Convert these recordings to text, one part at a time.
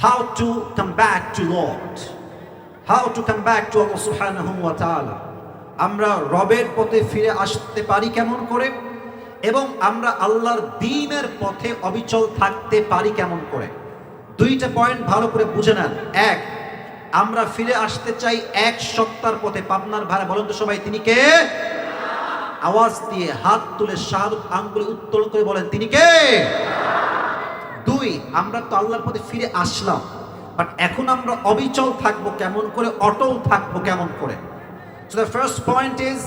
how to come back to Lord, how to come back to Allah subhanahu wa ta'ala। আমরা রবের পথে ফিরে আসতে পারি কেমন করে, এবং আমরা আল্লাহর দ্বীনের পথে অবিচল থাকতে পারি কেমন করে। দুইটা পয়েন্ট ভালো করে বুঝে নেন। এক, আমরা ফিরে আসতে চাই এক সত্তার পথে। পাবনার ভাড়া বলেন তো সবাই, তিনি কে? আওয়াজ দিয়ে হাত তুলে শাহাদাত আঙ্গুলে উত্তোলন করে বলেন, তিনি কে? দুই, আমরা তো আল্লাহর পথে ফিরে আসলাম, বাট এখন আমরা অবিচল থাকবো কেমন করে, অটল থাকবো কেমন করে। So the first point is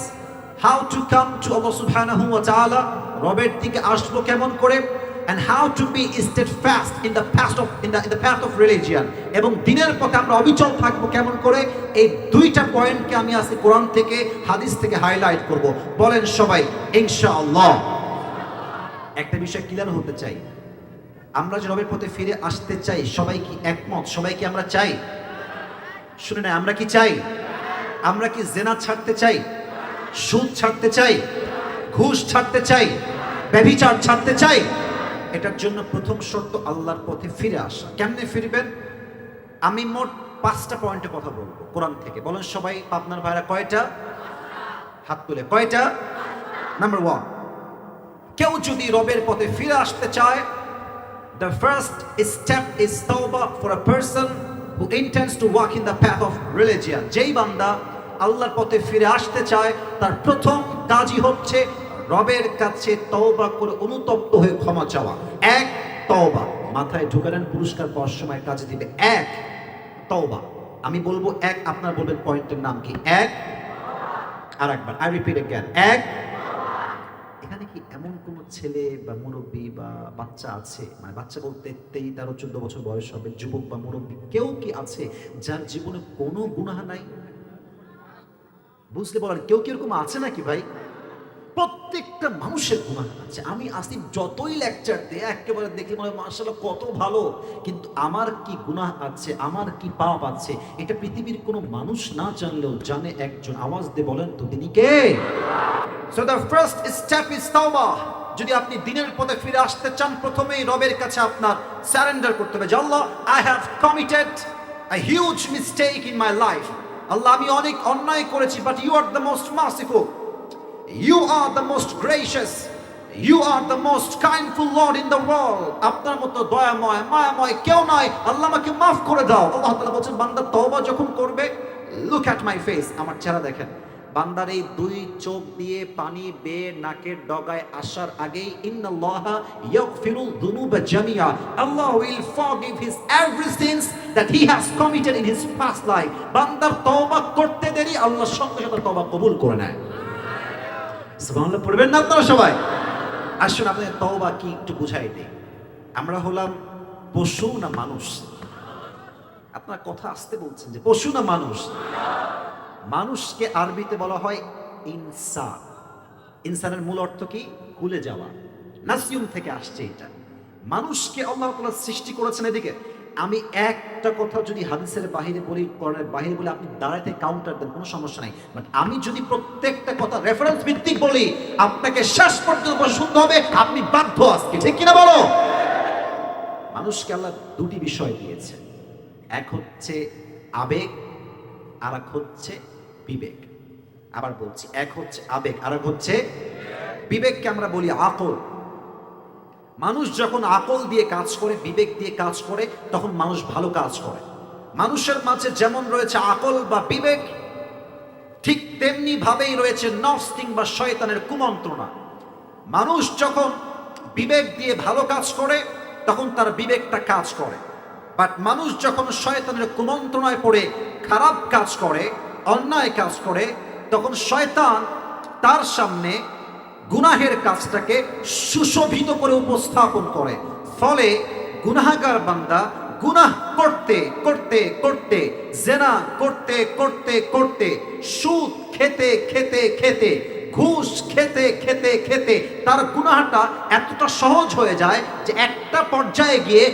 how to come to Allah subhanahu wa ta'ala, রবের দিকে আসবো কেমন করে, and how to be steadfast in the path of religion, এবং দ্বীনের পথে আমরা অবিচল থাকবো কেমন করে। এই দুইটা পয়েন্টকে আমি আজকে কোরআন থেকে হাদিস থেকে হাইলাইট করব। বলেন সবাই ইনশাআল্লাহ। একটা বিষয় ক্লিয়ার হতে চাই, আমরা যে রবের পথে ফিরে আসতে চাই, সবাই কি একমত? সবাই কি আমরা চাই? শুনে না, আমরা কি চাই? আমরা কি জেনা ছাড়তে চাই, সুদ ছাড়তে চাই, ঘুষ ছাড়তে চাই, ব্যভিচার ছাড়তে চাই? এটার জন্য প্রথম শর্ত আল্লাহর পথে ফিরে আসা। কেমনে ফিরবেন? আমি মোট 5টা পয়েন্টে কথা বলবো কোরআন থেকে। বলেন সবাই, আপনার ভাইরা কয়টা? হাত তুলে, কয়টা? নাম্বার 1, কেউ যদি রবের পথে ফিরে আসতে চায়, the first step is tawbah for a person who intends to walk in the path of religion। যেই বান্দা আল্লাহর পথে ফিরে আসতে চায়, তার প্রথম কাজই হচ্ছে রবের কাছে তওবা করে অনুতপ্ত হয়ে ক্ষমা চাওয়া। এক, তওবা। মাথায় ঢুকালেন, পুরস্কার পাওয়ার সময় কাজে দিবে। এক, তওবা। আমি বলবো এক, আপনারা বলবেন পয়েন্টের নাম কি। এক, আর একবার, আই রিপিট अगेन, এক। এখানে কি এমন কোন ছেলে বা মুরব্বী বা বাচ্চা আছে, মানে বাচ্চা বলতে 13, 13, 14 বছর বয়স হবে, যুবক বা মুরব্বী কেউ কি আছে যার জীবনে কোনো গুনাহ নাই? বুঝলে বলেন, কেউ কি এরকম আছে নাকি ভাই? প্রত্যেকটা মানুষের গুনাহ আছে। আমি আসিফ যতই লেকচার দেয় একেবারে দেখি মনে হয় মাশাআল্লাহ কত ভালো, কিন্তু আমার কি গুনাহ আছে, আমার কি পাপ আছে, এটা পৃথিবীর কোনো মানুষ না জানলেও জানে একজন। আওয়াজ দিয়ে বলেন তো, তিনি কে? So the first step is tawbah। যদি আপনি দ্বীনের পথে ফিরে আসতে চান, প্রথমেই রবের কাছে আপনার সারেন্ডার করতে হবে যে আল্লাহ, I have committed a huge mistake in my life। আল্লাহ, আমি অনেক অন্যায় করেছি, but you are the most merciful, you are the most gracious, you are the most kindful Lord in the world। আপনার মতো দয়াময় মায়াময় কেউ নাই, আল্লাহ আমাকে মাফ করে দাও। আল্লাহ তাআলা বলেন, বান্দা তওবা যখন করবে, look at my face, আমার চেহারা দেখেন। বান্দার এই দুই চোখ দিয়ে পানি বেয়ে নাকের ডগায় আসার আগেই ইন্নাল্লাহা ইয়াগফিরুল যুনুবা জামিআ, Allah will forgive his every sins that he has committed in his past life. বান্দার তওবা করতে দেরি, আল্লাহ সঙ্গে সঙ্গে তওবা কবুল করে নেয়। সুবহানাল্লাহ পড়বেন না আপনারা সবাই? আসুন আপনাদের তওবা কি একটু বুঝাই দিই। আমরা হলাম পশু না মানুষ? আপনার কথা আসতে বলছেন যে পশু না মানুষ? মানুষকে আরবিতে বলা হয় ইনসান। ইনসানের মূল অর্থ কি? ভুলে যাওয়া। নাসিয়ুম থেকে আসছে এটা। মানুষকে আল্লাহ তাআলা সৃষ্টি করেছেন এদিকে। আমি একটা কথা যদি হাদিসের বাহিরে বলি, কোরআনের বাহিরে বলি, আপনি দাঁড়াতে কাউন্টার দেন, কোনো সমস্যা নাই। বাট আমি যদি প্রত্যেকটা কথা রেফারেন্স ভিত্তিক বলি, আপনাকে শেষ পর্যন্ত শুনতে হবে, আপনি বাধ্য আজকে, ঠিক কিনা বলো? মানুষকে আল্লাহ দুটি বিষয় দিয়েছে, এক হচ্ছে আবেগ, আর এক হচ্ছে বিবেক। আবার বলছি, এক হচ্ছে আবেগ, আর এক হচ্ছে বিবেককে আমরা বলি আকল। মানুষ যখন আকল দিয়ে কাজ করে, বিবেক দিয়ে কাজ করে, তখন মানুষ ভালো কাজ করে। মানুষের মাঝে যেমন রয়েছে আকল বা বিবেক, ঠিক তেমনি ভাবেই রয়েছে নফস কিংবা শয়তানের কুমন্ত্রণা। মানুষ যখন বিবেক দিয়ে ভালো কাজ করে, তখন তার বিবেকটা কাজ করে। বাট মানুষ যখন শয়তানের কুমন্ত্রণায় পড়ে খারাপ কাজ করে, অন্যায় কাজ করে, তখন শয়তান তার সামনে গুনাহের কাজটাকে সুশোভিত করে উপস্থাপন করে। ফলে গুনাহগার বান্দা গুনাহ করতে করতে করতে, জেনা করতে করতে করতে, সুদ খেতে খেতে খেতে, ঘুষ খেতে খেতে খেতে তার গুনাহটা এতটা সহজ হয়ে যায় যে একটা পর্যায়ে গিয়ে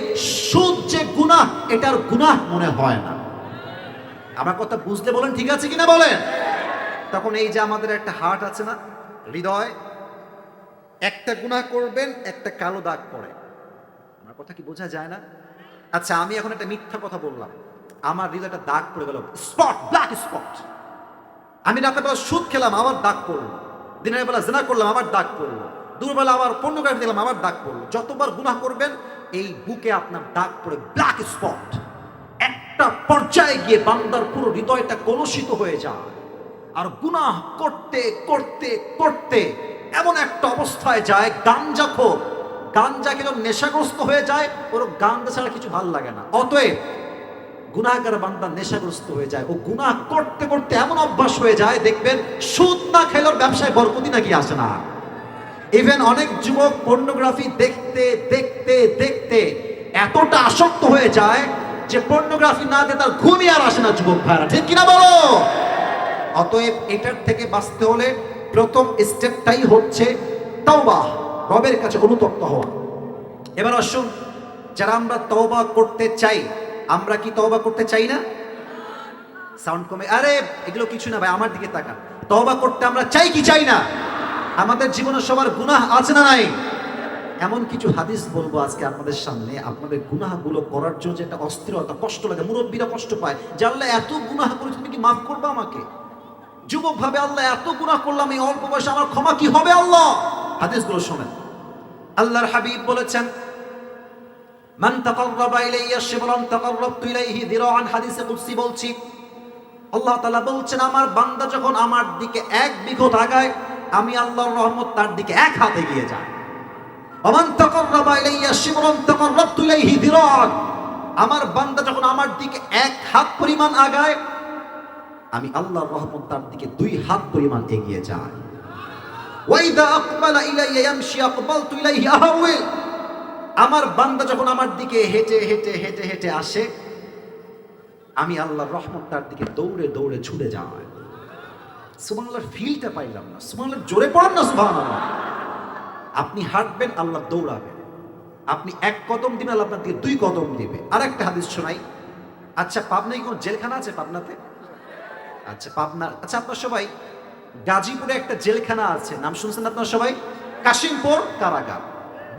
সুদ যে গুনাহ, এটার গুনাহ মনে হয় না। আমার কথা বুঝতে বলেন, ঠিক আছে কিনা বলেন? তখন এই যে আমাদের একটা হার্ট আছে না, হৃদয়, একটা গুনাহ করবেন একটা কালো দাগ পড়ে। আমার কথা কি বোঝা যায় না? আচ্ছা, আমি এখন একটা মিথ্যা কথা বললাম, আমার হৃদয়টা দাগ পড়ে গেল, স্পট, ব্ল্যাক স্পট। আমি রাতের বেলা সুদ খেলাম, আমার দাগ পড়লো। দিনের বেলা জিনা করলাম, আমার দাগ পড়লো। দুপুরবেলা আবার পর্নোগ্রাফি দিলাম, আমার দাগ পড়লো। যতবার গুনাহ করবেন এই বুকে আপনার দাগ পড়ে ব্ল্যাক স্পট। একটা পর্যায়ে গিয়ে বান্দার পুরো হৃদয়টা কলুষিত হয়ে যায়, আর গুনাহ করতে করতে করতে এমন একটা অবস্থায় যায়, গাঞ্জা খেলে নেশাগ্রস্ত হয়ে যায়, ওর গাঞ্জা ছাড়া কিছু ভাল লাগে না। অতএব গুনাহগার বান্দা নেশাগ্রস্ত হয়ে যায়, ও গুনাহ করতে করতে এমন অভ্যাস হয়ে যায়, দেখবেন সুদ না খেলোর ব্যবসায় বরকতই নাকি আসে না। ইভেন অনেক যুবক পর্নোগ্রাফি দেখতে দেখতে দেখতে এতটা আসক্ত হয়ে যায় যে পর্নোগ্রাফি না দিয়ে তার ঘুমই আর আসে না। যুবক ভাইরা, ঠিক কিনা বলো? অতএব এটার থেকে বাঁচতে হলে প্রথম স্টেপটাই হচ্ছে তওবা, রবের কাছে অনুতপ্ত হওয়া। এবার আসুন, যারা আমরা তওবা করতে চাই, আমরা কি তওবা করতে চাই না? সাউন্ড কমে, আরে এগুলো কিছু না ভাই, আমার দিকে তাকান। তওবা করতে আমরা চাই কি চাই না? আমাদের জীবনে সবার গুনাহ আছে না নাই? এমন কিছু হাদিস বলবো আজকে আপনাদের সামনে, আপনাদের গুনাহগুলো করার জন্য যে একটা অস্থিরতা, কষ্ট লাগে, মুরব্বীরা কষ্ট পায় যে আল্লাহ এত গুনাহ করে তুমি কি মাফ করবে আমাকে? যুবক ভাবে আল্লাহ এত গুনাহ করলাম এই অল্প বয়সে, আমার ক্ষমা কি হবে আল্লাহ? হাদিসগুলো শোনেন। আল্লাহর হাবিব বলেছেন, মান তাকাররাবা ইলাইয়া শিবরান তাকাররাবতু ইলাইহি যিরাআন। হাদিসে কুদসি বলছি, আল্লাহ তাআলা বলছেন, আমার বান্দা যখন আমার দিকে এক বিঘত আগায়, আমি আল্লাহর রহমত তার দিকে এক হাত এগিয়ে যায়। ওমান তাকাররাবা ইলাইয়া শিবরান তাকাররাবতু ইলাইহি যিরাআন। আমার বান্দা যখন আমার দিকে এক হাত পরিমাণ আগায়, আমি আল্লাহর রহমত তার দিকে দুই হাত পরিমাণ এগিয়ে যায়। ওয়া ইযা আকবালা ইলাইয়া ইয়ামশি আকবালতু ইলাইহি আহাওয়াল। আমার বান্দা যখন আমার দিকে হেঁটে হেঁটে হেঁটে হেঁটে আসে, আমি আল্লাহর রহমত তার দিকে দৌড়ে দৌড়ে ছুটে যায়। সুবহানাল্লাহর ফিলটা পাইলাম না। সুবহানাল্লাহ জোরে পড়েন না সুবহানাল্লাহ। আপনি হাঁটবেন, আল্লাহ দৌড়াবে। আপনি এক কদম দিবেন, আল্লাহ আপনার দিকে দুই কদম দিবে। আর একটা হাদিস শোনাই। আচ্ছা, পাবনায় কোন জেলখানা আছে? পাবনাতে? আচ্ছা, পাবনার, আচ্ছা আপনার সবাই গাজীপুরে একটা জেলখানা আছে, নাম শুনছেন আপনার সবাই? কাশিমপুর কারাগার,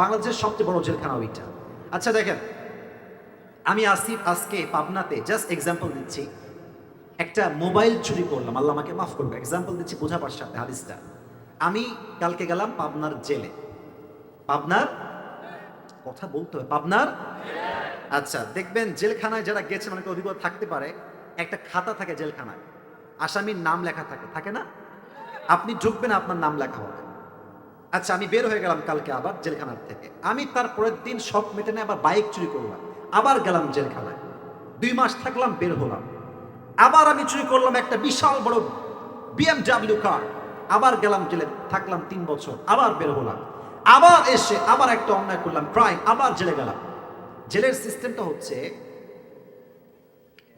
বাংলাদেশের সবচেয়ে বড় জেলখানা ওইটা। আচ্ছা দেখেন, আমি আসিফ আজকে পাবনাতে, জাস্ট এক্সাম্পল দিচ্ছি, একটা মোবাইল চুরি করলাম, আল্লাহ আমাকে মাফ করবে, এক্সাম্পল দিচ্ছি বোঝাবার সাথে হাদিসটা। আমি কালকে গেলাম পাবনার জেলে, পাবনার কথা বলতে হবে, পাবনার। আচ্ছা দেখবেন জেলখানায় যারা গেছেন অনেক অভিজ্ঞতা থাকতে পারে, একটা খাতা থাকে জেলখানায়, আসামির নাম লেখা থাকে, থাকে না? আপনি ঢুকবেন, আপনার নাম লেখা হবে। আচ্ছা, আমি বের হয়ে গেলাম কালকে আবার জেলখানার থেকে। আমি তার পরের দিন সব মেটে নিয়ে আবার বাইক চুরি করলাম, আবার গেলাম জেলখানায়, 2 মাস থাকলাম, বের হলাম। আবার আমি চুরি করলাম একটা বিশাল বড় BMW কার, আবার গেলাম জেলে, থাকলাম 3 বছর, আবার বের হলাম। আবার এসে আবার একটা অন্যায় করলাম, ক্রাইম, আবার জেলে গেলাম। জেলের সিস্টেমটা হচ্ছে,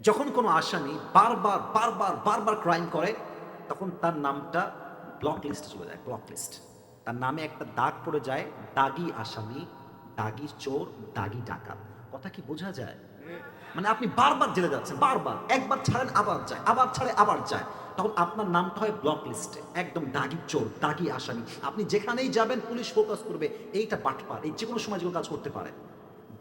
যখন কোনো আসামি বারবার বারবার বারবার ক্রাইম করে, তখন তার নামটা ব্লক লিস্টে চলে যায়। ব্লক লিস্ট, তার নামে একটা দাগ পড়ে যায়, দাগি আসামি, দাগি চোর, দাগি ডাকাত। কথা কি বোঝা যায়? মানে আপনি বারবার জেলে যাচ্ছেন, বারবার, একবার ছাড়েন আবার যায়, আবার ছাড়ে আবার যায়, তখন আপনার নামটা হয় ব্লক লিস্টে, একদম দাগি চোর, দাগি আসামি। আপনি যেখানেই যাবেন পুলিশ ফোকাস করবে, এইটা বাটপার, এই যে কোনো সময় যে কোনো কাজ করতে পারে।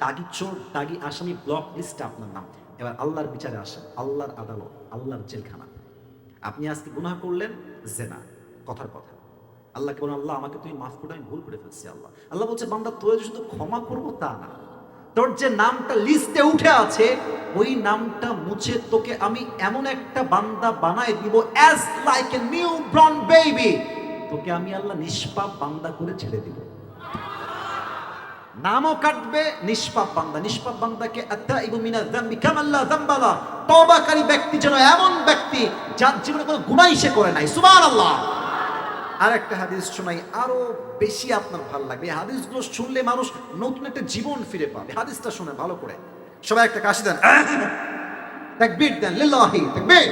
দাগি চোর, দাগি আসামি, ব্লক লিস্টে আপনার নাম। এবার আল্লাহর বিচারে আসেন, আল্লাহর আদালত, আল্লাহর জেলখানা। আপনি আজকে গুনাহ করলেন, জেনা, কথার কথা, আল্লাহকে বলেন, আল্লাহ আমাকে তুমি মাফ করে, আমি ভুল করে ফেলছি। আল্লাহ বলছে, বান্দা তোর শুধু ক্ষমা করবো তা না, তোর যে নামটা লিস্টে উঠে আছে ওই নামটা মুছে তোকে আমি এমন একটা বান্দা বানায় দিব, as like a new born baby, তোকে আমি আল্লাহ নিষ্পাপ বান্দা করে ছেড়ে দিব। নামও কাটবে, নিষ্পাপ বান্দা, নিষ্পাপ বান্দাকে আত্তাইবু মিনাজ যামবি কামা লা যামবা লা, তওবাকারী ব্যক্তি যেন এমন ব্যক্তি যার জীবনে কোনো গুনাহই সে করে নাই। সুবহানাল্লাহ। আর একটা হাদিস শোনাই, আরো বেশি আপনার ভালো লাগবে। এই হাদিসগুলো শুনলে মানুষ নতুন একটা জীবন ফিরে পাবে। হাদিসটা শুনে ভালো করে, সবাই একটা কাশি দেন, তাকবীর দেন, লিল্লাহি তাকবীর।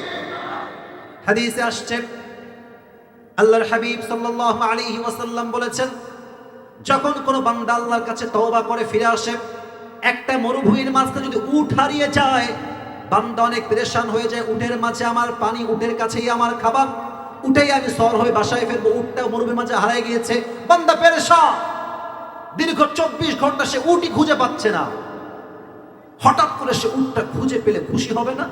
হাদিসে আসছে, আল্লাহর হাবিব সাল্লাল্লাহু আলাইহি ওয়াসাল্লাম বলেছেন, যখন কোনো বান্দা আল্লাহর কাছে তওবা করে ফিরে আসে, একটা মরুভূমির মাঝখানে যদি উট হারিয়ে যায়, বান্দা অনেক পেরেশান হয়ে যায়, উটের মাঝে আমার পানি, উটের কাছেই আমার খাবার, উঠেই আমি সর হয়ে বাসায় ফিরবো, উটটা মরুভূমির মাঝে হারিয়ে গিয়েছে, বান্দা পেরেশান, দীর্ঘ 24 ঘন্টা সে উটই খুঁজে পাচ্ছে না। হঠাৎ করে সে উটটা খুঁজে পেলে খুশি হবে না?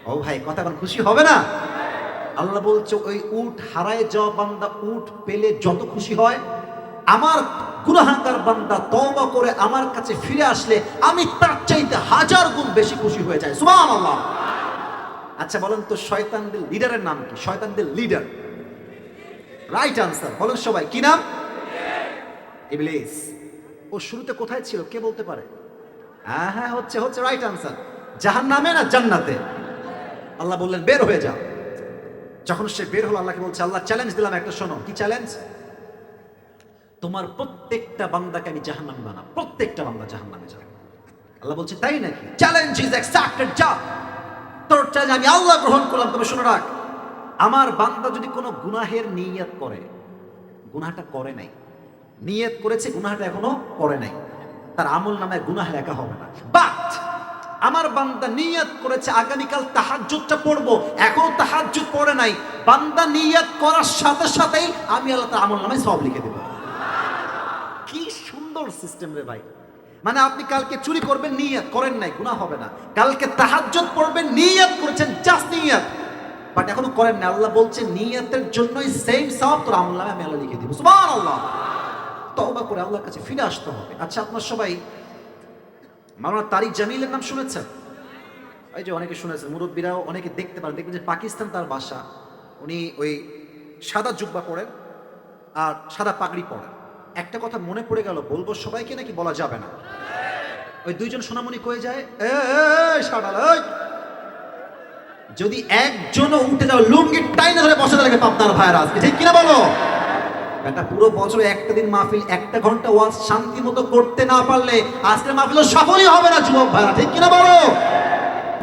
ও ভাই, কথা কোন খুশি হবে না? আল্লাহ বলছে ওই উট হারায় যাওয়া বান্দা উট পেলে যত খুশি হয়, আমার গুনাহগার বান্দা তওবা করে আমার কাছে ফিরে আসলে আমি তার চাইতে 1000 গুণ বেশি খুশি হয়ে যাই। সুবহানাল্লাহ। আচ্ছা বলেন তো শয়তানদের লিডারের নাম কি? শয়তানদের লিডার, রাইট আনসার বলেন সবাই, কি নাম? ইবলিস। ও শুরুতে কোথায় ছিল কে বলতে পারে? হ্যাঁ হচ্ছে রাইট আনসার, জাহান্নামে না জান্নাতে? আল্লাহ বললেন বের হয়ে যাও। যখন সে বের হলো আল্লাহকে বলছে আল্লাহ চ্যালেঞ্জ দিলাম একটা, শোনো। কি চ্যালেঞ্জ? তোমার প্রত্যেকটা বান্দাকে আমি জাহান্নামে বানাবো, প্রত্যেকটা বান্দা জাহান্নামে যাবে। আল্লাহ বলছে তাই নাকি? চ্যালেঞ্জ ইজ অ্যাকসেপ্টেড, যা। তোর চ্যালেঞ্জ আমি আল্লাহ গ্রহণ করলাম। তবে শুনে রাখ, আমার বান্দা যদি কোনো গুনাহের নিয়ত করে, গুনাহটা করে নাই, নিয়ত করেছে গুনাহটা এখনো করে নাই, তার আমল নামে গুনাহ লেখা হবে না। বাট আমার বান্দা নিয়ত করেছে আগামীকাল তাহাজ্জুদটা পড়বো, এখনো তাহাজ্জুদ পড়ে নাই, বান্দা নিয়ত করার সাথে সাথেই আমি আল্লাহ তার আমল নামে সওয়াব লিখে দেব। কি সুন্দর সিস্টেম রে ভাই! মানে আপনি কালকে চুরি করবেন, নিয়ত করেন নাই, গুনাহ হবে না। কালকে তাহাজ্জুদ পড়বেন, নিয়ত করেছেন, জাস্ট নিয়ত, বাট এখনো করেন না। আল্লাহ বলছেন নিয়তের জন্যই সেম সওয়াব তোর আমল নামে আমি আল্লাহ লিখে দেব। সুবহানাল্লাহ। তওবা করে আল্লাহর কাছে ফিরে আসতে হবে। আচ্ছা আপনারা সবাই মাওলানা তারিক জামিলের নাম শুনেছেন? এই যে অনেকে শুনেছেন, মুরব্বীরাও অনেকে দেখতে পারেন, দেখবেন যে পাকিস্তান তার বাসা। উনি ওই সাদা জুব্বা পরেন আর সাদা পাগড়ি পরেন। একটা কথা মনে পড়ে গেল, বলবো সবাইকে নাকি বলা যাবে না? ওই দুইজন সোনামণি কয়ে যায়, যদি একজনও উঠে যাও লুঙ্গি টাইনে ধরে বসাতে লাগে পাবনার ভাইয়েরা, আজকে ঠিক কিনা বলো? একটা পুরো বছরে একটা দিন মাহফিল, 1 ঘন্টা ওয়াজ শান্তি মতো করতে না পারলে আজকের মাহফিল সফলই হবে না যুবক ভাইরা, ঠিক কিনা বলো?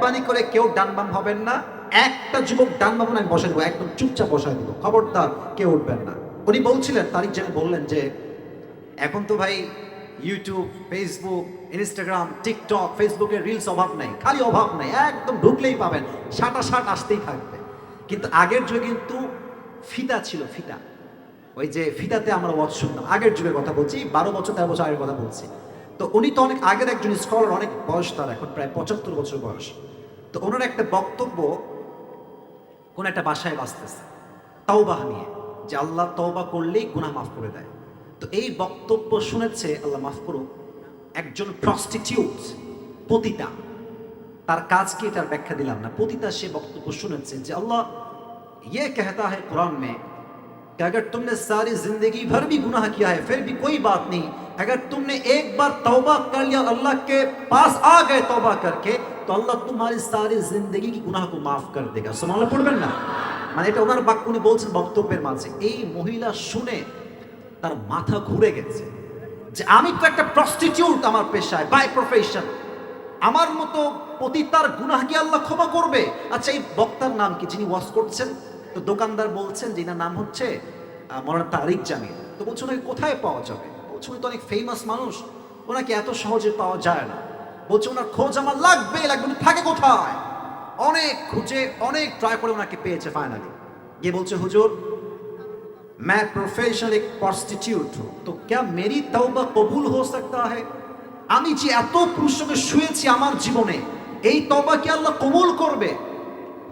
বানি করে কেউ ডান বাম হবেন না। একটা যুবক ডান বাম আমি বসাই দেবো, একদম চুপচাপ বসাই দিব, খবরদার কেউ উঠবেন না। উনি বলছিলেন, তারিক জামিল বললেন যে এখন তো ভাই ইউটিউব, ফেসবুক, ইনস্টাগ্রাম, টিকটক, ফেসবুকের রিলস অভাব নাই, খালি অভাব নাই, একদম ঢুকলেই পাবেন, শাট আসতেই থাকবে। কিন্তু আগের যুগে কিন্তু ফিতা ছিল, ফিতা। ওই যে ফিতাতে আমরা ওয়াজ শুনতাম, আগের যুগের কথা বলছি, 12 বছর 13 বছর আগের কথা বলছি। তো উনি তো অনেক আগের একজন স্কলার, অনেক বয়স তার, এখন প্রায় 75 বছর বয়স। তো ওনার একটা বক্তব্য কোন একটা বাসায় বাঁচতেছে তাওবা নিয়ে, যে আল্লাহ তওবা করলেই গুনাহ মাফ করে দেয়। তো এই বক্তব্য শুনেছে, আল্লাহ মাফ করুক, একজন প্রস্টিটিউট, পতিতা। তার কাজ কি এটার ব্যাখ্যা দিলাম না, পতিতা সে বক্তব্য শুনেছে যে আল্লাহ ये कहता है कुरान में कि अगर तुमने सारी जिंदगी भर भी गुनाह किया है फिर भी कोई बात नहीं, अगर तुमने एक बार तौबा कर लिया, अल्लाह के पास आ गए तौबा करके, तो अल्लाह तुम्हारी सारी जिंदगी की गुनाह को माफ कर देगा। सुबहानाल्लाह পড়বেন না? মানে এটা ওনার বাক্য, উনি বলছেন বক্তব্যের মাঝে। এই মহিলা শুনে তার মাথা ঘুরে গেছে যে আমি তো একটা প্রস্টিটিউট, আমার পেশায়, বাই প্রফেশন, আমার মতো পতিতার গুনাহ কি আল্লাহ ক্ষমা করবে? আচ্ছা এই বক্তার নাম কি যিনি ওয়াজ করছেন? তো দোকানদার বলছেন যে এনার নাম হচ্ছে মাওলানা তারিক জামিল। তো বলছে ওনাকে কোথায় পাওয়া যাবে? বলছে উনি তো অনেক ফেমাস মানুষ, ওনাকে এত সহজে পাওয়া যায় না। বলছে ওনার খোঁজ আমার লাগবে, উনি থাকে কোথায়? অনেক খুঁজে অনেক ট্রাই করে ওনাকে পেয়েছে ফাইনালি। গিয়ে বলছে হুজুর मैं प्रोफेशनल एक प्रॉस्टिट्यूट हूं, तो क्या मेरी तौबा कबूल हो सकता है? আমি যে এত পুরুষের সঙ্গে শুয়েছি আমার জীবনে, এই তওবা কি আল্লাহ কবুল করবে?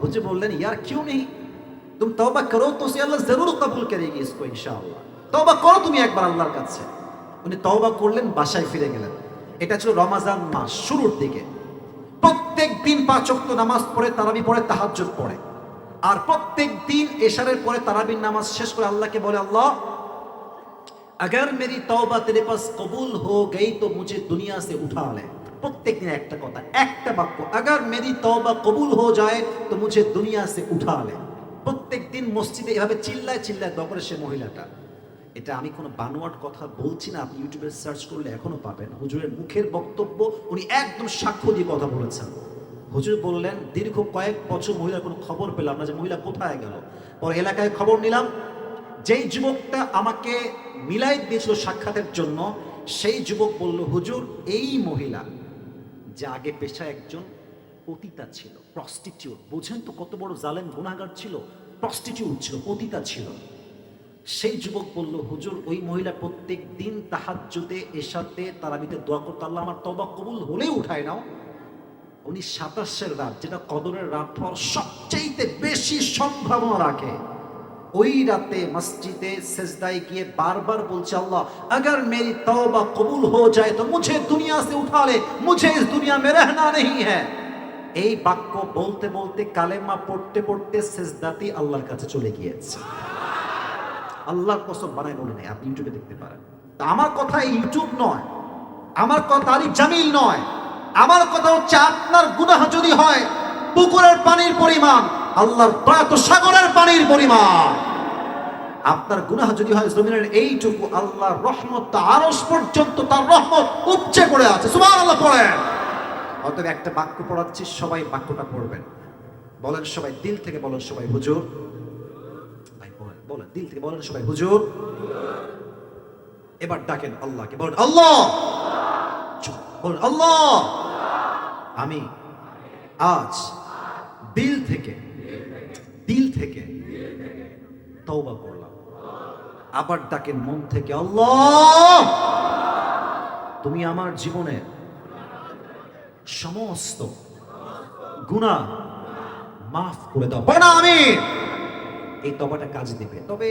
হুজুর বললেন ইয়ার क्यों नहीं, तुम तौबा करो तो उसे अल्लाह जरूर कबूल करेगी इसको इंशाअल्लाह। तौबा করো তুমি একবার আল্লাহর কাছে। উনি তওবা করলেন, বাসায় ফিরে গেলেন। এটা ছিল রমজান মাস শুরুর দিকে। প্রত্যেক দিন 5 ওয়াক্ত নামাজ পড়ে, তারাবি পড়ে, তাহাজ্জুদ পড়ে, আর প্রত্যেক দিন এশারের পরে তারাবির নামাজ শেষ করে আল্লাহকে বলে আল্লাহ अगर मेरी तौबा तेरे पास कबूल हो गई तो मुझे दुनिया से उठा ले। প্রত্যেক দিন একটা কথা, একটা বাক্য, अगर मेरी तौबा कबूल हो जाए तो मुझे दुनिया से उठा ले। প্রত্যেক দিন মসজিদে এভাবে চিল্লায় চিল্লায় দোয়া করে সে মহিলাটা। এটা আমি কোনো বানোয়াট কথা বলছি না, আপনি ইউটিউবে সার্চ করলে এখনো পাবেন। হুজুরের মুখের বক্তব্য, উনি একদম সাক্ষ্য দিয়ে কথা বলেছেন। হুজুর বললেন দীর্ঘ কয়েক বছর মহিলার কোনো খবর পেলাম না যে মহিলা কোথায় গেল। পরে এলাকায় খবর নিলাম, যেই যুবকটা আমাকে মিলাই দিয়েছিল সাক্ষাতের জন্য, সেই যুবক বলল হুজুর এই মহিলা যে আগে পেশায় একজন পতিতা ছিল, প্রস্টিটিউট। বুঝেন তো কত বড় জালেম গুনাহগার ছিল, প্রস্টিটিউট ছিল, পতিতা ছিল। সেই যুবক বলল, হুজুর ওই মহিলা প্রত্যেক দিন তাহাজ্জুদে এশাতে তারাবিতে দোয়া করতে, আল্লাহ আমার তওবা কবুল হলেই উঠায় নাও। উনি 27 রাত, যেটা কদরের রাত হওয়ার সবচেয়ে বেশি সম্ভাবনা রাখে, ওই রাতে মসজিদে সেজদায় গিয়ে বারবার বলছে, আল্লাহ अगर मेरी तौबा कबूल हो जाए तो मुझे दुनिया से उठा ले, मुझे इस दुनिया में रहना नहीं है। এই বাক্য বলতে বলতে কালেমা পড়তে পড়তে সেজদাতে আল্লাহর কাছে চলে গিয়েছে। আল্লাহর কসম বানায় বলে নাই, আপনি ইউটিউবে দেখতে পারেন। আমার কথা ইউটিউব নয়, আমার কথা আলী জামিল নয়, আমার কথা হচ্ছে আপনার গুনাহ যদি হয় পুকুরের পানির পরিমাণ, আল্লাহর দয়া তো সাগরের পানির পরিমাণ। আপনার গুনাহ যদি হয় জমিনের এইটুকু, আল্লাহর রহমত আরশ পর্যন্ত তার রহমত উপচে পড়ে আছে। সুবহানাল্লাহ পড়েন। অতএব একটা বাক্য পড়াচ্ছি, সবাই বাক্যটা পড়বেন। বলেন সবাই দিল থেকে, বলেন সবাই হুজুর। ভাই বলেন, বলেন দিল থেকে, বলেন সবাই হুজুর। এবার ডাকেন আল্লাহকে, বলেন আল্লাহ, বলেন আল্লাহ, আমি আজ দিল থেকে তওবা করলাম। আবার ডাকেন মন থেকে, আল্লাহ তুমি আমার জীবনের সমস্ত গুনাহ মাফ করে দাও। বলেন আমিন। এই তওবাটা কাজ দিবে। তবে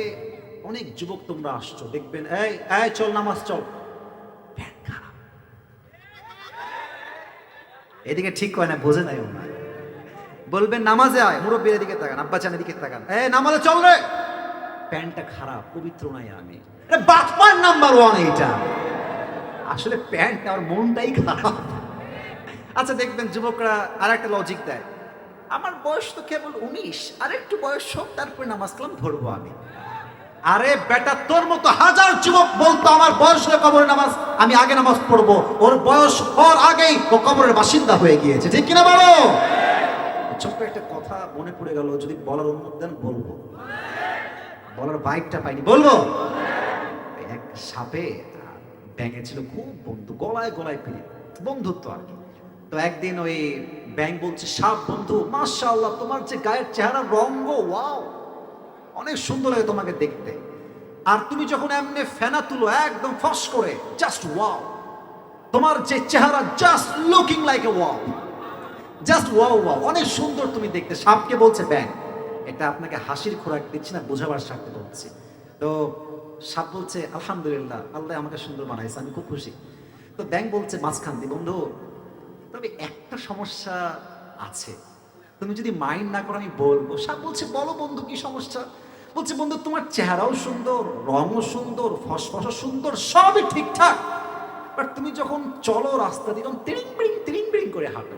অনেক যুবক তোমরা আসছো, দেখবেন এই এই চল নামাজ চল, এদিকে ঠিক হয় না, বোঝে নাই ওনা, বলবেন নামাজে আয়, মুরব্বীর দিকে তাকান, আব্বা চানের দিকে তাকান, এই নামাজে চল রে, প্যান্টটা খারাপ, পবিত্র নাই আমি, বাটপার নাম্বার 1 এইটা। আসলে প্যান্ট আর মনটাই খারাপ। আচ্ছা দেখবেন যুবকরা আর একটা লজিক দেয়, আমার বয়স তো কেবল 19, আর একটু বয়স হোক তারপরে নামাজ কালাম ধরবো আমি। আরে বেটা, তোর মতো হাজার যুবক বলতো আমার বয়স হলে কবরের নামাজ, আমি আগে নামাজ পড়বো। ওর বয়স হওয়ার আগেই ও কবরের বাসিন্দা হয়ে গিয়েছে, ঠিক কিনা বলো? ছোট্ট একটা কথা মনে পড়ে গেল, যদি বলার অনুমতি দেন বলবো, বলার বাইকটা পাইনি, বলবো। এক সাপে ব্যাঙে ছিল খুব বন্ধু, গলায় গলায় ফিরে বন্ধুত্ব আর কি। তো একদিন ওই ব্যাঙ বলছে, সাপ বন্ধু মাশাআল্লাহ তোমার যে গায়ের চেহারা রঙ্গ, ওয়াও অনেক সুন্দর লাগে তোমাকে দেখতে, আর তুমি যখন এমনি ফেনা তুলো একদম ফস করে, জাস্ট ওয়াও, তোমার যে চেহারা just looking like a wow, just wow wow, অনেক সুন্দর তুমি দেখতে। সাপকে বলছে ব্যাঙ, এটা আপনাকে হাসির খোরাক দিচ্ছি না, বোঝাবার স্বার্থে বলছি। তো সাপ বলছে আলহামদুলিল্লাহ, আল্লাহ আমাকে সুন্দর বানাইছে, আমি খুব খুশি। তো ব্যাঙ বলছে মাঝখান দিয়ে, বন্ধু তবে একটা সমস্যা আছে, তুমি যদি মাইন্ড না করো আমি বলবো। সাপ বলছে বলো বন্ধু কি সমস্যা? বলছে বন্ধু তোমার চেহারাও সুন্দর, রঙও সুন্দর, ফসফসও সুন্দর, সবই ঠিকঠাক, বাট তুমি যখন চলো রাস্তা দিয়ে তিরিং বিড়িং করে হাঁটো,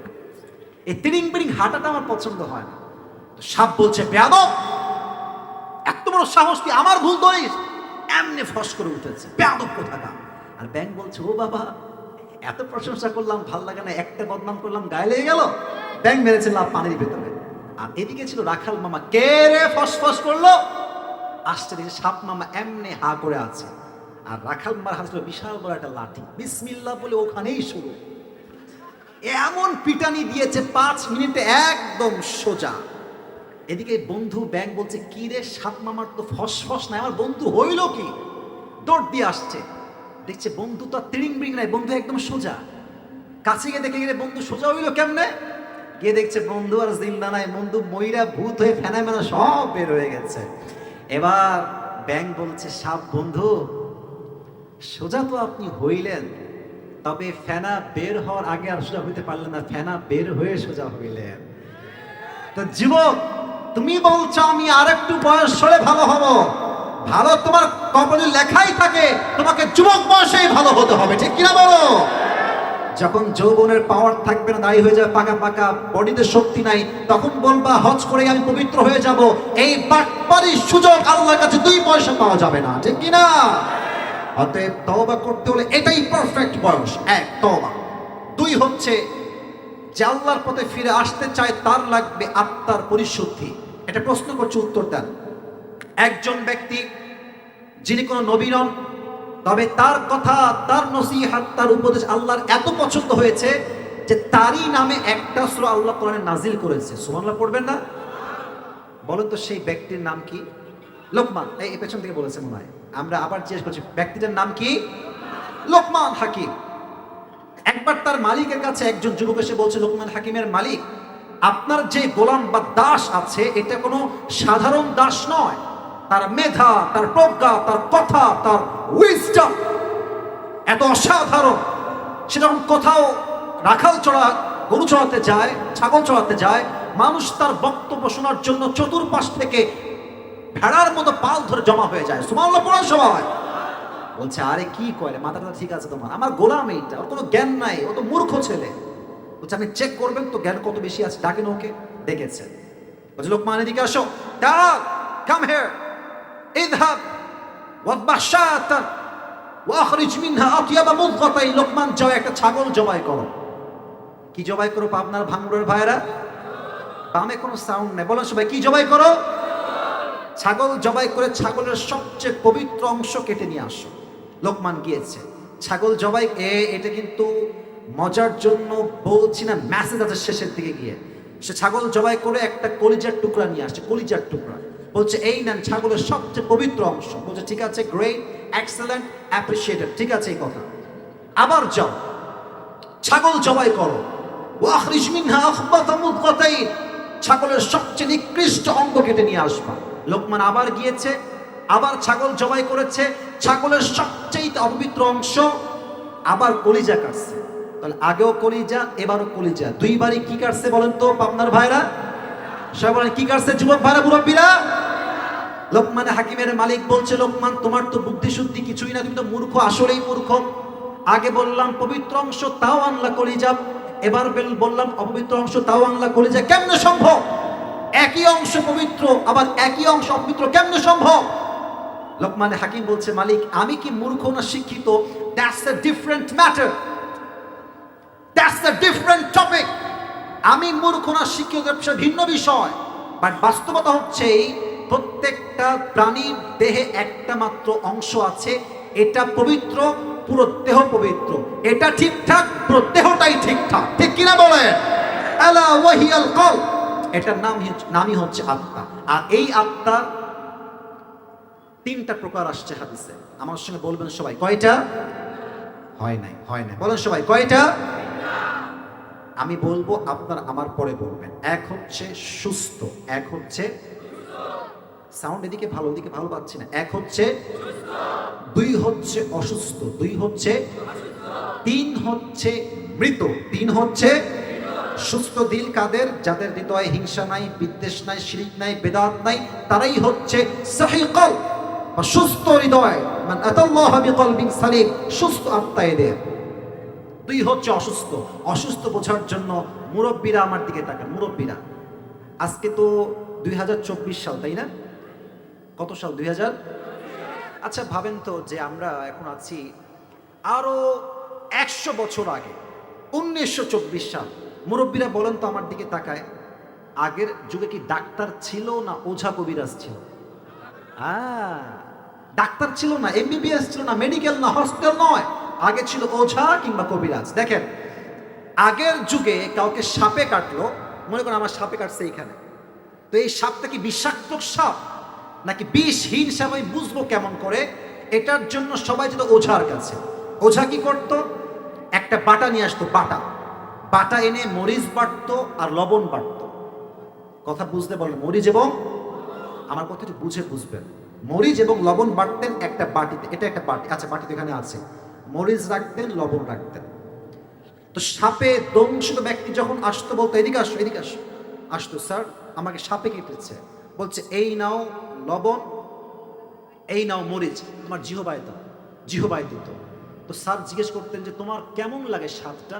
এই তিরিং বিড়িং হাঁটাটা আমার পছন্দ হয় না। তো সাপ বলছে বেয়াদব, এত বড় সাহস তুই আমার ভুল ধরিস, এমনি ফস করে উঠেছে, বেয়াদব কোথাকার। আর ব্যাঙ বলছে ও বাবা, এত প্রশংসা করলাম ভাল লাগে না, একটা বদনাম করলাম গায়ে লেগে গেল। ব্যাঙ মেরেছে লাভ পানির ভেতরে। আর এদিকে ছিল রাখাল মামা, কে রে ফসফস করলো, আসছে দেখে সাপ মামা এমনি হা করে আছে, আর রাখাল মামার হাতে ছিল বিশাল বড় একটা লাঠি, বিসমিল্লাহ বলে ওখানেই শুরু, এমন পিটানি দিয়েছে 5 মিনিটে একদম সোজা। এদিকে বন্ধু ব্যাঙ বলছে কি রে, সাপ মামার তো ফসফস নাই, আমার বন্ধু হইল কি? দৌড় দিয়ে আসছে, দেখছে বন্ধু তো তিরিং বিরিং নাই, বন্ধু একদম সোজা। কাছে গিয়ে দেখে গেলে বন্ধু সোজা হইল কেমনে, গিয়ে দেখছে বন্ধু আর জিন্দা নাই, বন্ধু ময়রা ভূত হয়ে ফেনা মেনা সব বের হয়ে গেছে। এবার ব্যাঙ বলছে সাপ বন্ধু সোজা তো আপনি হইলেন, তবে ফেনা বের হওয়ার আগে আর সোজা হইতে পারলেন না, ফেনা বের হয়ে সোজা হইলেন। তো যুবক তুমি বলছো আমি আর একটু বয়স হলে ভালো হব, ভালো তোমার কপালে লেখাই থাকে তোমাকে যুবক বয়সেই ভালো হতে হবে, ঠিক কিনা বলো? যখন যৌবনের পাওয়ার থাকবে না, দায়ী হয়ে যাবে, পাকা পাকা বডিতে শক্তি নাই, তখন বলবা হজ করে আমি পবিত্র হয়ে যাব। এই বাটপারি সুযোগ আল্লাহর কাছে 2 পয়সা পাওয়া যাবে না, ঠিক কিনা? অতএব তওবা করতে হলে এটাই পারফেক্ট বয়স। 1 তওবা, 2 হচ্ছে যে আল্লাহর পথে ফিরে আসতে চায় তার লাগবে আত্মার পরিশুদ্ধি। এটা প্রশ্ন করছে, উত্তর দেন। একজন ব্যক্তি যিনি কোনো নবী নন, তবে তার কথা, তার নসিহত, তার উপদেশ আল্লাহর এত পছন্দ হয়েছে যে তারই নামে একটা সূরা আল্লাহ কোরআনে নাজিল করেছে। সুবহানাল্লাহ পড়বেন না? বলেন তো সেই ব্যক্তির নাম কি? লোকমান, এই পেছন থেকে বলেছে মনে হয়। আমরা আবার জিজ্ঞেস করছি ব্যক্তিটার নাম কি? লোকমান হাকিম। একবার তার মালিকের কাছে একজন যুবক এসে বলছে, লোকমান হাকিমের মালিক, আপনার যে গোলাম বা দাস আছে এটা কোনো সাধারণ দাস নয়। তার মেধা, তার প্রজ্ঞা, তার কথা, তার উইজডম এত অসাধারণ। সে যখন কোথাও রাখাল চড়া গরু চড়াতে যায়, ছাগল চড়াতে যায়, মানুষ তার বক্তব্য শোনার জন্য চতুর্পাশ থেকে ভেড়ার মতো পাল ধরে জমা হয়ে যায়। সুবহানাল্লাহ পড়ার সময় বলছে, আরে কি করে, মাথাটা ঠিক আছে তোমার? আমার গোলাম এইটা, ওর কোনো জ্ঞান নাই, ও তো মূর্খ ছেলে। বলছে আপনি চেক করবেন তো জ্ঞান কত বেশি আছে। ডাকেন ওকে। ডেকেছে। বলছে লোকমান এদিকে আসো। তাআল কাম হিয়ার ইযহাব ওয়াদবাহ শাতান ওয়াখরিজ মিনহা আতয়াবা মুদগাতাই। লোকমান যাও একটা ছাগল জবাই করো। কি জবাই করো আপনার ভাঙড়ের ভাইরা? বামে কোনো সাউন্ড নেই, বলেন সবাই কি জবাই করো? ছাগল জবাই করে ছাগলের সবচেয়ে পবিত্র অংশ কেটে নিয়ে আসো। লোকমান গিয়েছে, ছাগল জবাই। এটা কিন্তু মজার জন্য বলছি না, মেসেজ আছে শেষের দিকে গিয়ে। সে ছাগল জবাই করে একটা কলিজার টুকরা নিয়ে আসছে, কলিজার টুকরা। বলছে এই নেন ছাগলের সবচেয়ে পবিত্র অংশ। বলছে ঠিক আছে, গ্রেট, এক্সেলেন্ট, অ্যাপ্রিসিয়েটেড, ঠিক আছে এই কথা। আবার যাও ছাগল জবাই করো। ওয়াখরিজ মিনহা আখবাতা মুদগাতাইন, ছাগলের সবচেয়ে নিকৃষ্ট অঙ্গ কেটে নিয়ে আসবা। লোকমান আবার গিয়েছে, আবার ছাগল জবাই করেছে, ছাগলের সবচেয়ে অপবিত্র অংশ আবার কলিজা কাটছে। তাহলে আগেও কলিজা, এবারও কলিজা, দুইবারই কি কাটছে বলেন তো আপনার ভাইরা? সবাই বলেন কি কাটছে যুবক ভাইরা, মুরব্বীরা? লোকমান হাকিমের মালিক বলছে, লোকমান তোমার তো বুদ্ধি শুদ্ধি কিছুই না, তুমি তো মূর্খ, আসলেই মূর্খ। আগে বললাম পবিত্র অংশ, তাও আনলা কলিজা। এবার বললাম অপবিত্র অংশ, তাও আনলা কলিজা। কেমনে সম্ভব? একই অংশ পবিত্র আবার একই অংশ অপবিত্র, কেমনে সম্ভব? লোকমান হাকিম বলছে, মালিক আমি কি মূর্খ না শিক্ষিত, that's a different matter, that's a different topic. আমি মূর্খ না শিক্ষিত ভিন্ন বিষয়। বাট বাস্তবতা হচ্ছে এই, প্রত্যেকটা প্রাণীর দেহে একটা মাত্র অংশ আছে, এটা পবিত্র, পুরো দেহ পবিত্র। এটা ঠিকঠাক, পুরো দেহটাই ঠিকঠাক, ঠিক কিনা বলেন? আলা ওয়াহিয়াল কলব, এটার নামই হচ্ছে আত্মা। আর এই আত্মা তিনটা প্রকার আসছে হাদিসে। আমার সঙ্গে বলবেন সবাই, কয়টা? হয় নাই, হয় নাই, বলেন সবাই কয়টা? আমি বলবো, আপনার আমার পরে বলবেন। এক হচ্ছে সুস্থ, এক হচ্ছে সাউন্ড এদিকে ভালো, ওদিকে ভালো পাচ্ছি না। এক হচ্ছে, দুই হচ্ছে অসুস্থ, দুই হচ্ছে, তিন হচ্ছে মৃত, তিন হচ্ছে সুস্থ। দিল কাদের? যাদের হৃদয়ে হিংসা নাই, বিদ্বেষ নাই, শিরক নাই, বেদাত নাই, তারাই হচ্ছে সহিহ কলব বা সুস্থ হৃদয়। মান আতাল্লাহ বিকলবিন সালিম, সুস্থ আত্মা এদের। দুই হচ্ছে অসুস্থ। অসুস্থ বোঝার জন্য মুরব্বীরা আমার দিকে তাকান, মুরব্বীরা। আজকে তো 2024 সাল, তাই না? কত সাল? 2000। আচ্ছা ভাবেন তো যে আমরা এখন আছি আরো 100 বছর আগে, 1924 সাল। মুরব্বীরা বলেন তো আমার দিকে তাকায়, আগের যুগে কি ডাক্তার ছিল না ওঝা কবিরাজ ছিল? ডাক্তার ছিল না, এমবিবিএস ছিল না, মেডিকেল না, হসপিটাল নয়। আগে ছিল ওঝা কিংবা কবিরাজ। দেখেন আগের যুগে কাউকে সাপে কাটলো, মনে করেন আমার সাপে কাটছে এইখানে, তো এই সাপটা কি বিষাক্ত সাপ নাকি বিষহীন সাপ আমি বুঝবো কেমন করে? এটার জন্য সবাই যেত ওঝার কাছে। ওঝা কি করতো? একটা বাটা নিয়ে আসতো, বাটা এনে মরিচ বাটতো আর লবণ বাটতো। কথা বুঝতে বলেন, মরিচ এবং, আমার কথাটি বুঝে বুঝবেন, মরিচ এবং লবণ বাটতেন একটা বাটিতে। এটা একটা বাটি, আচ্ছা বাটিতে এখানে আছে, মরিচ রাখতেন, লবণ রাখতেন। তো সাপে দংশিত ব্যক্তি যখন আসতো বলতো এদিকে আসো, এদিকে আসো। আসতো, স্যার আমাকে সাপে কেটেছে। বলছে এই নাও লবণ, এই নাও মরিচ, তোমার জিহবায় দাও। জিহবায় দিত। তো স্যার জিজ্ঞেস করতেন যে তোমার কেমন লাগে স্বাদটা?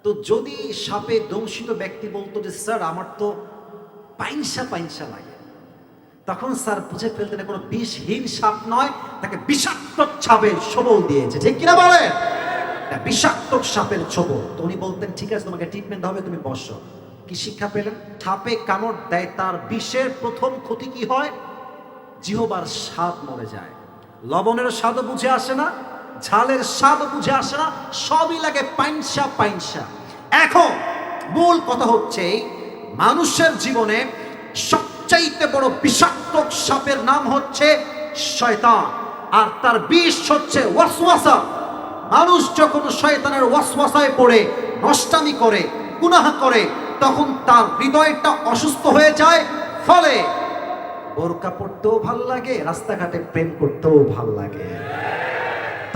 তো যদি সাপে দংশিত ব্যক্তি বলতো যে স্যার আমার তো পাইনসা পাইনসা লাগে, তখন স্যার বুঝে ফেলতেন কোনো বিষহীন সাপ নয়, তাকে বিষাক্ত সাপের ছোবল দিয়েছে। ঠিক কিনা বলে? বিষাক্ত সাপের ছোবল। তো উনি বলতেন ঠিক আছে তোমাকে ট্রিটমেন্ট হবে, তুমি বসো। কি শিক্ষা পেলেন? সাপে কামড় দেয়, তার বিষের প্রথম ক্ষতি কি হয়? জিহবার স্বাদ মরে যায়। লবণের স্বাদও বুঝে আসে না, ঝালের স্বাদও বুঝে আসে না, সবই লাগে পাইনসা পাইনসা। এখন মূল কথা হচ্ছে মানুষের জীবনে সবচাইতে বড় বিষাক্ত সাপের নাম হচ্ছে শয়তান, আর তার বিষ হচ্ছে ওয়াসওয়াসা। মানুষ যখন শয়তানের ওয়াসওয়াসায় পড়ে নষ্টামি করে, গুনাহ করে, তখন তার হৃদয়টা অসুস্থ হয়ে যায়। ফলে বোরকা পড়তেও ভাল লাগে, রাস্তাঘাটে প্রেম করতেও ভাল লাগে।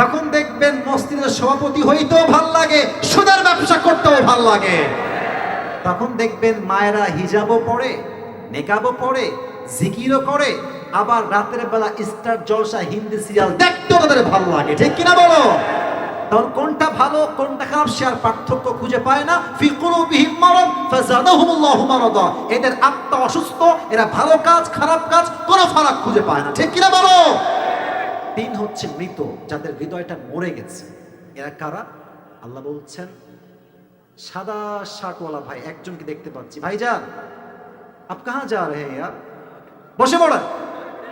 তখন দেখবেন মসজিদের সভাপতি হইতেও ভাল লাগে, সুদের ব্যবসা করতেও ভাল লাগে। তখন দেখবেন মায়েরা হিজাবও পড়ে, নেকাবও পড়ে, জিকিরও করে, আবার রাতের বেলা স্টার জলসা হিন্দি সিরিয়াল দেখতেও তাদের ভালো লাগে। ঠিক কিনা বলো? তখন কোনটা ভালো কোনটা খারাপ সে আর পার্থক্য খুঁজে পায় না। ফি কুলুবিহিম মারাদ ফাযাদাহুমুল্লাহু মারাদা। এদের আত্মা অসুস্থ, এরা ভালো কাজ খারাপ কাজ কোনো ফারাক খুঁজে পায় না। ঠিক কিনা বলো? তিন হচ্ছে মৃত, যাদের হৃদয়টা মরে গেছে। এরা কারা? আল্লাহ বলছেন, সাদা শার্টওয়ালা ভাই একজনকে দেখতে পাচ্ছি। ভাইজান আপ কাহা যা রহে ইয়ার? বসে পড়েন,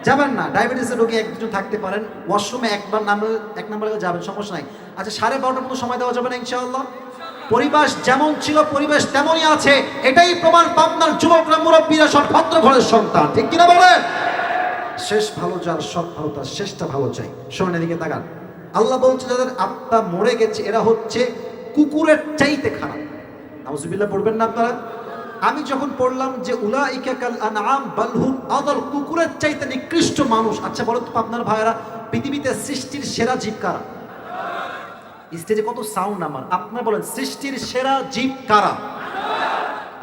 যাবেন না। ডায়াবেটিসের রোগী এক দুজন থাকতে পারেন, ওয়াশরুমে এক নাম্বারে যাবেন, সমস্যা নাই। আচ্ছা 12:30টার মতো সময় দেওয়া যাবে না ইনশাআল্লাহ? পরিবেশ যেমন ছিল পরিবেশ তেমনই আছে, এটাই প্রমাণ পাবনার যুবকরা মুরব্বীরা সব ভদ্র ঘরের সন্তান। ঠিক কিনা বলেন? শেষ ভালো যার, সব ভালো তার, শেষটা ভালো চাই। শোনেন এদিকে তাকান। আল্লাহ বলছে যাদের আত্মা মরে গেছে এরা হচ্ছে কুকুরের চাইতে খারাপ। নাউজুবিল্লাহ পড়বেন না আপনারা? আমি যখন পড়লাম যে উলাইকা কাল আনআম বাল হুম আদাল, কুকুরের চাইতে নিকৃষ্ট মানুষ। আচ্ছা বলুন তো আপনার ভাইয়েরা, পৃথিবীতে সৃষ্টির সেরা জীব কারা? স্টেজে কত সাউন্ড আমার, আপনারা বলেন সৃষ্টির সেরা জীব কারা?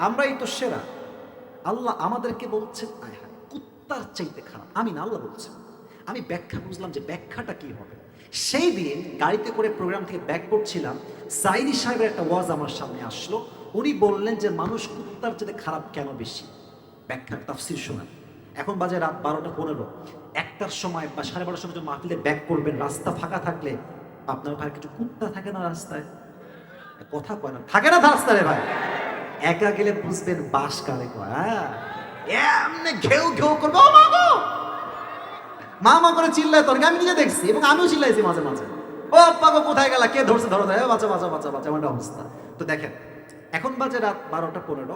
আমরাই তো সেরা। আল্লাহ আমাদেরকে বলছেন আয় হায় কুত্তার চাইতে খারাপ। আমি না, আল্লাহ বলছেন। আমি ব্যাখ্যা বুঝলাম যে ব্যাখ্যাটা কি হবে। সেই দিন গাড়িতে করে প্রোগ্রাম থেকে ব্যাক করছিলাম, সাইদি সাহেবের একটা ওয়াজ আমার সামনে আসলো। উনি বললেন যে মানুষ কুত্তার চাইতে খারাপ কেন বেশি। ব্যাখ্যা তাফসীর শোনান। এখন বাজে রাত 12:15। একটার সময় বা 12:30টার সময় মাহফিলে ব্যাক করবেন, রাস্তা ফাঁকা থাকলে আপনার ভাই কিছু কুত্তা থাকে না রাস্তায়? কথা কয় না, থাকে না রাস্তায় ভাই? একা গেলে বুঝবেন বাস কারে কয়। হ্যাঁ এমনি ঘেউ ঘেউ করবে, ও মা গো মা মা করে চিল্লায়। তোর আমি নিজে দেখছি এবং আমিও চিল্লাইছি মাঝে মাঝে, ও আব্বা গো কোথায় গেলা, কে ধরছে ধরো, বাঁচা বাঁচা বাঁচা বাঁচা, এমন অবস্থা। তো দেখেন এখন বাজে রাত 12:15।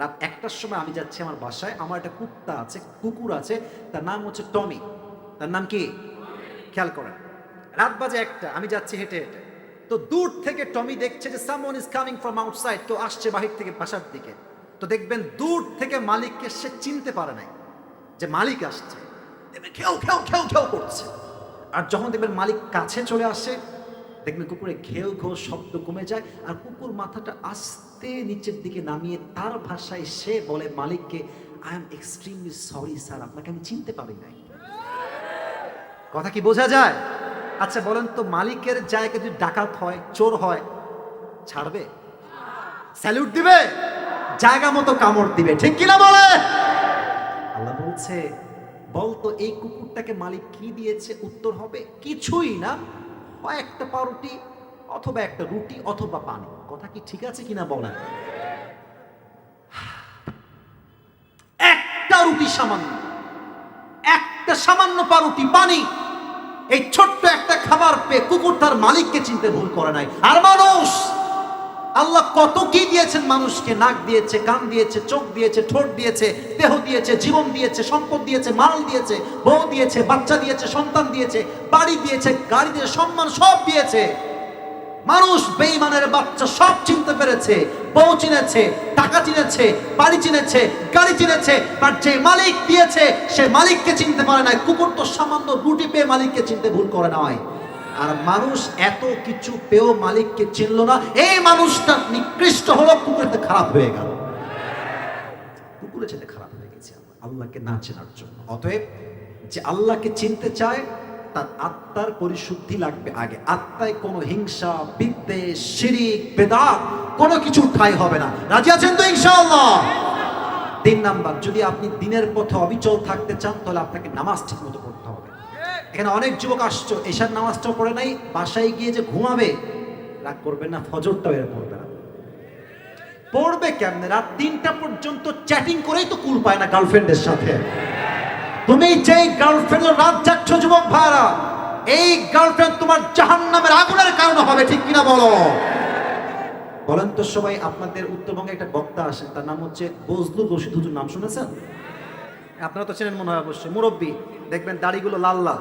রাত 1টার সময় আমি যাচ্ছি আমার বাসায়। আমার একটা কুত্তা আছে, কুকুর আছে, তার নাম হচ্ছে টমি। তার নাম কি খেয়াল করেন। রাত বাজে 1টা, আমি যাচ্ছি হেঁটে হেঁটে। তো দূর থেকে টমি দেখছে যে someone is coming from outside, কেউ আসছে বাহির থেকে বাসার দিকে। তো দেখবেন দূর থেকে মালিককে সে চিনতে পারে নাই যে মালিক আসছে, খেউ খেউ খেউ খেউ করছে। আর যখন দেখবেন মালিক কাছে চলে আসে, দেখবেন কুকুরে ঘেউ ঘেউ শব্দ কমে যায়, আর কুকুর মাথাটা আস্তে নিচের দিকে নামিয়ে তার ভাষায় সে বলে মালিককে, I am extremely sorry sir, আপনাকে আমি চিনতে পারি নাই। কথা কি বোঝা যায়? আচ্ছা বলেন তো, মালিকের জায়গায় যদি ডাকাত হয়, চোর হয়, ছাড়বে? স্যালুট দিবে? জায়গা মতো কামড় দিবে। ঠিক কিনা বলে? আল্লাহ বলছে বলতো এই কুকুরটাকে মালিক কি দিয়েছে? উত্তর হবে কিছুই না, হয় একটা পাউরুটি অথবা একটা রুটি অথবা পানি। কথা কি ঠিক আছে কিনা বলেন? একটা রুটি সামান্য, একটা সামান্য পাউরুটি, পানি, এই ছোট্ট একটা খাবার পেয়ে কুকুর তার মালিককে চিনতে ভুল করে নাই। আর মানুষ, আল্লাহ কত কি দিয়েছেন মানুষকে, নাক দিয়েছে, কান দিয়েছে, চোখ দিয়েছে, ঠোঁট দিয়েছে, দেহ দিয়েছে, জীবন দিয়েছে, সম্পদ দিয়েছে, মাল দিয়েছে, বউ দিয়েছে, বাচ্চা দিয়েছে, সন্তান দিয়েছে, বাড়ি দিয়েছে, গাড়ি দিয়েছে, সম্মান সব দিয়েছে। মানুষ বেঈমানের বাচ্চা সব চিনতে পেরেছে, বউ চিনেছে, টাকা চিনেছে, বাড়ি চিনেছে, গাড়ি চিনেছে, বাট যে মালিক দিয়েছে সে মালিককে চিনতে পারে না। কুকুর তো সামান্য রুটি পেয়ে মালিককে চিনতে ভুল করে নয়। আর মানুষ এত কিছু পেয়েও মালিককে চিনল না, এই মানুষটা নিকৃষ্ট হলো, কুকুরের খারাপ হয়ে গেল। কুকুরের চেয়ে খারাপ হয়ে গেছে আল্লাহকে না চেনার জন্য। অতএব যে আল্লাহকে চিনতে চায় তার আত্মার পরিশুদ্ধি লাগবে আগে। আত্মায় কোনো হিংসা, বিদ্বেষ, শিরিক, বেদাত কোনো কিছু ঠাঁই হবে না। রাজি আছেন তো ইনশাআল্লাহ? 3 নাম্বার, যদি আপনি দিনের পথে অবিচল থাকতে চান তাহলে আপনাকে নামাজ ঠিক মতো পড়তে হবে। এখানে অনেক যুবক আসছো, এশার নামাজটাও পড়ে নাই, বাসায় গিয়ে যে ঘুমাবে, রাগ করবেন না, ফজরটাও এর পড়বে না। পড়বে কেমনে? রাত 3টা পর্যন্ত চ্যাটিং করেই তো কুল পায় না গার্লফ্রেন্ডের সাথে। তুমি যেই গার্লফ্রেন্ড রাত যাচ্ছ যুবক ভাইরা, এই গার্লফ্রেন্ড তোমার জাহান্নামের আগুনের কারণ হবে। ঠিক কিনা বলো? বলেন তো সবাই, আপনাদের উত্তরবঙ্গে একটা বক্তা আসেন, তার নাম হচ্ছে বজলুর রশিদ হুজুর, নাম শুনেছেন? আপনারা তো চেনেন মনে হয় অবশ্যই, মুরব্বী, দেখবেন দাড়িগুলো লাল লাল।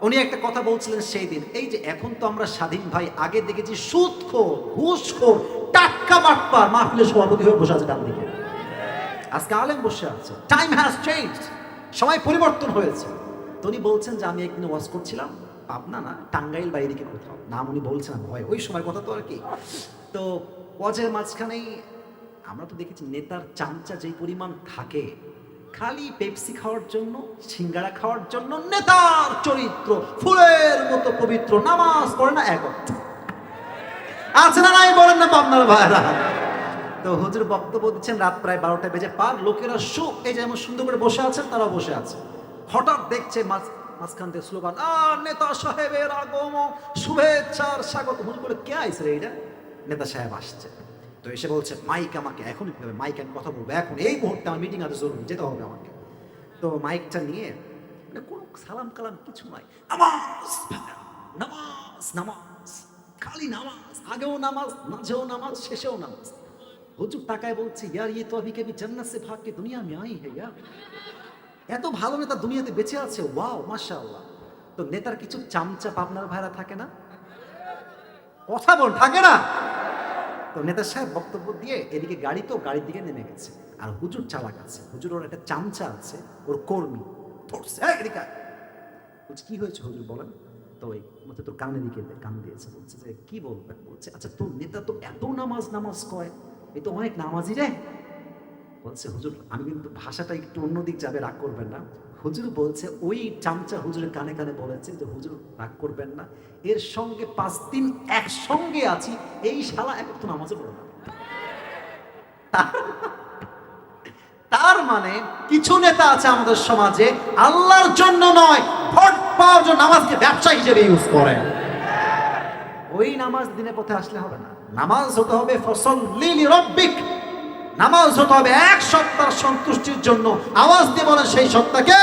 উনি একটা কথা বলছিলেন সেই দিন, এই যে এখন তো আমরা স্বাধীন ভাই, আগে দেখেছি সুদখোর, ঘুষখোর, টাটকা বাটপার মাহফিলের সভাপতি হয়ে বসে আছে ডান দিকে, আজকে আলেম বসে আছে। টাইম হ্যাজ চেঞ্জড, সময় পরিবর্তন হয়েছে। তো উনি বলছেন যে আমি একদিন ওয়াজ করছিলাম, পাবনা না টাঙ্গাইল বা এদিকে কোথাও, নাম উনি বলছেন ভয়, ওই সময় কথা তো আর কি। তো ওয়াজের মাঝখানেই আমরা তো দেখেছি নেতার চামচা যেই পরিমাণ থাকে, খালি পেপসি খাওয়ার জন্য, সিঙ্গারা খাওয়ার জন্য নেতার চরিত্র ফুলের মতো পবিত্র, নামাজ পড়ে না এক ওয়াক্ত। আছে না নাই বলেন না পাবনার ভাইরা? তো হুজুর বক্তব্য দিচ্ছেন, রাত প্রায় 12টা বেজে পার, লোকেরা এই যেমন সুন্দর করে বসে আছেন তারাও বসে আছে। হঠাৎ দেখছে মাঝখান থেকে স্লোগান, নেতা সাহেবের আগমন, শুভেচ্ছার স্বাগত। হুজুর বলে কে আইছে রে? এটা নেতা সাহেব আসছে। তো এসে বলছে মাইক আমাকে এখন নিতে হবে, মাইক আমি কথা বলবো এখন এই মুহূর্তে, আমার মিটিং আছে জরুরি, যেতে হবে আমাকে। তো মাইকটা নিয়ে কোনো সালাম কালাম কিছু নাই, নামাজ নামাজ নামাজ, খালি নামাজ, আগেও নামাজ, মাঝেও নামাজ, শেষেও নামাজ। হুজুর তাকায় বলছে, ইয়ার ये तो अभी कभी जन्नत से भाग के दुनिया में आई है यार। এত ভালো নেতা দুনিয়াতে বেঁচে আছে, ওয়াও মাশাআল্লাহ। তো নেতার কিছু চামচা পাবনার ভাইরা থাকে না, কথা বল, থাকে না? তো নেতা সাহেব বক্তব্য দিয়ে এদিকে গাড়ি, তো গাড়ির দিকে নেমে গেছে। আর হুজুর চালাক আছে, হুজুর ওর একটা চামচা আছে, ওর কর্মী ধরছে, এদিকে বলছে কি হয়েছে হুজুর বলেন। তো ওই মধ্যে তোর কানের দিকে কান দিয়েছে, বলছে যে কি বলবেন। বলছে আচ্ছা তোর নেতা তো এত নামাজ নামাজ কয়, এই তো অনেক নামাজি রে। বলছে হুজুর আমি কিন্তু ভাষাটা একটু অন্যদিক যাবে, রাগ করবেন না। হুজুর বলছে ওই চামচা হুজুরের কানে কানে বলেছে যে হুজুর রাগ করবেন না, এর সঙ্গে 5 দিন একসঙ্গে আছি, এই শালা এক তো নামাজে পড়ে না। তার মানে কিছু নেতা আছে আমাদের সমাজে আল্লাহর জন্য নয়, ভোট পাওয়ার জন্য নামাজকে ব্যবসা হিসেবে ইউজ করে। ওই নামাজ দিনে পথে আসলে হবে না, নামাজ হতে হবে ফসল্লি লিরাব্বিক, নামাজ হতে হবে এক সত্তার সন্তুষ্টির জন্য। আওয়াজ দিয়ে বলেন সেই সত্তাকে।